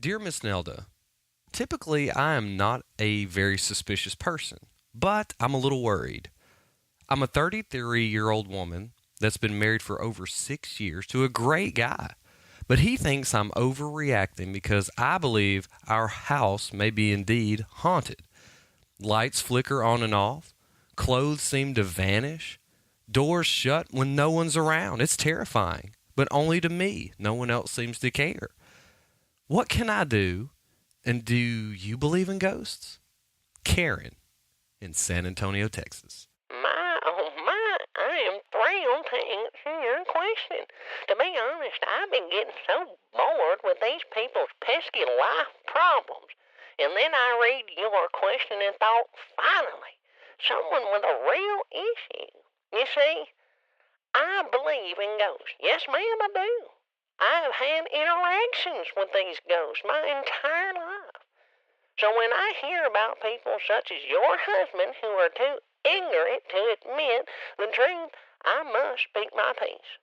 Dear Miss Nelda, typically I am not a very suspicious person, but I'm a little worried. I'm a 33-year-old woman that's been married for over 6 years to a great guy, but he thinks I'm overreacting because I believe our house may be indeed haunted. Lights flicker on and off, clothes seem to vanish, doors shut when no one's around. It's terrifying, but only to me. No one else seems to care. What can I do? And do you believe in ghosts? Karen in San Antonio, Texas. My, oh my, I am thrilled to answer your question. To be honest, I've been getting so bored with these people's pesky life problems. And then I read your question and thought, finally, someone with a real issue. You see, I believe in ghosts. Yes, ma'am, I do. I've had interactions with these ghosts my entire life. So when I hear about people such as your husband who are too ignorant to admit the truth, I must speak my piece.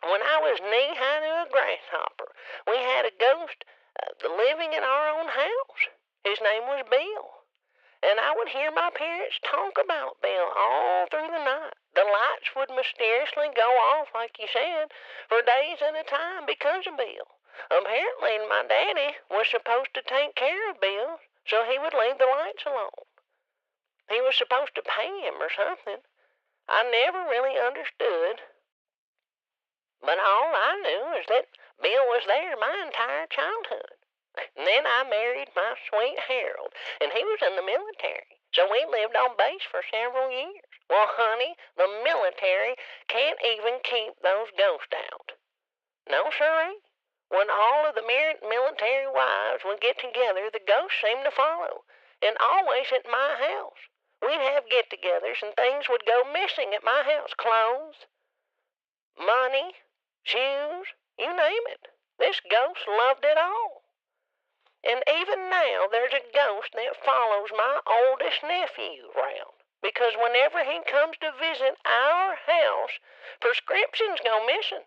When I was knee-high to a grasshopper, we had a ghost living in our own house. His name was Bill. And I would hear my parents talk about Bill all through the night. The lights would mysteriously go off, like you said, for days at a time because of Bill. Apparently, my daddy was supposed to take care of Bill, so he would leave the lights alone. He was supposed to pay him or something. I never really understood. But all I knew is that Bill was there my entire childhood. And then I married my sweet Harold, and he was in the military. So we lived on base for several years. Well, honey, the military can't even keep those ghosts out. No, sirree. When all of the military wives would get together, the ghosts seemed to follow, and always at my house. We'd have get-togethers, and things would go missing at my house. Clothes, money, shoes, you name it. This ghost loved it all. And even now, there's a ghost that follows my oldest nephew around. Because whenever he comes to visit our house, prescriptions go missing.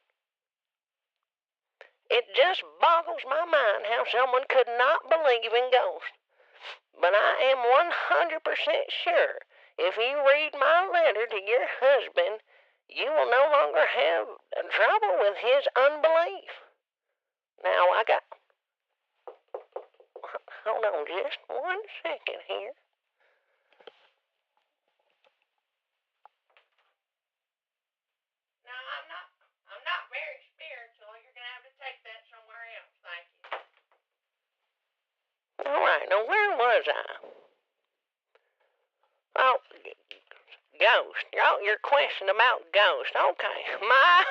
It just boggles my mind how someone could not believe in ghosts. But I am 100% sure if you read my letter to your husband, you will no longer have trouble with his unbelief. Now, hold on just 1 second here. No, I'm not very spiritual. You're going to have to take that somewhere else. Thank you. All right, now where was I? Oh, ghost. Your question about ghost. Okay. My,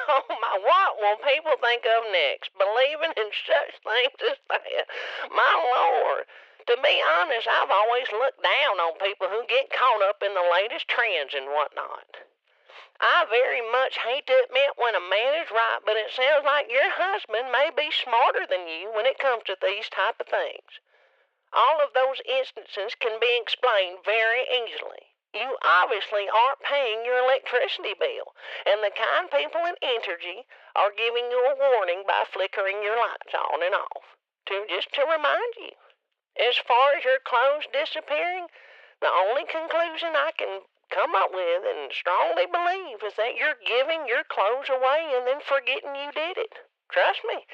what will people think of next? Believing in such things as that. My Lord. To be honest, I've always looked down on people who get caught up in the latest trends and whatnot. I very much hate to admit when a man is right, but it sounds like your husband may be smarter than you when it comes to these type of things. All of those instances can be explained very easily. You obviously aren't paying your electricity bill, and the kind people in Entergy are giving you a warning by flickering your lights on and off, just to remind you. As far as your clothes disappearing, the only conclusion I can come up with and strongly believe is that you're giving your clothes away and then forgetting you did it. Trust me,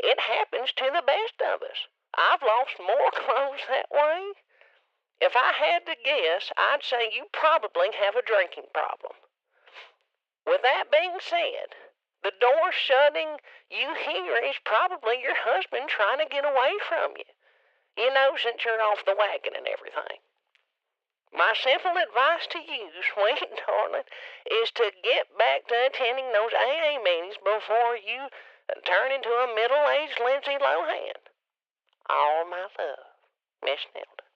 it happens to the best of us. I've lost more clothes that way. If I had to guess, I'd say you probably have a drinking problem. With that being said, the door shutting you hear is probably your husband trying to get away from you. You know, since you're off the wagon and everything. My simple advice to you, sweet darling, is to get back to attending those AA meetings before you turn into a middle-aged Lindsay Lohan. All my love, Miss Nelda.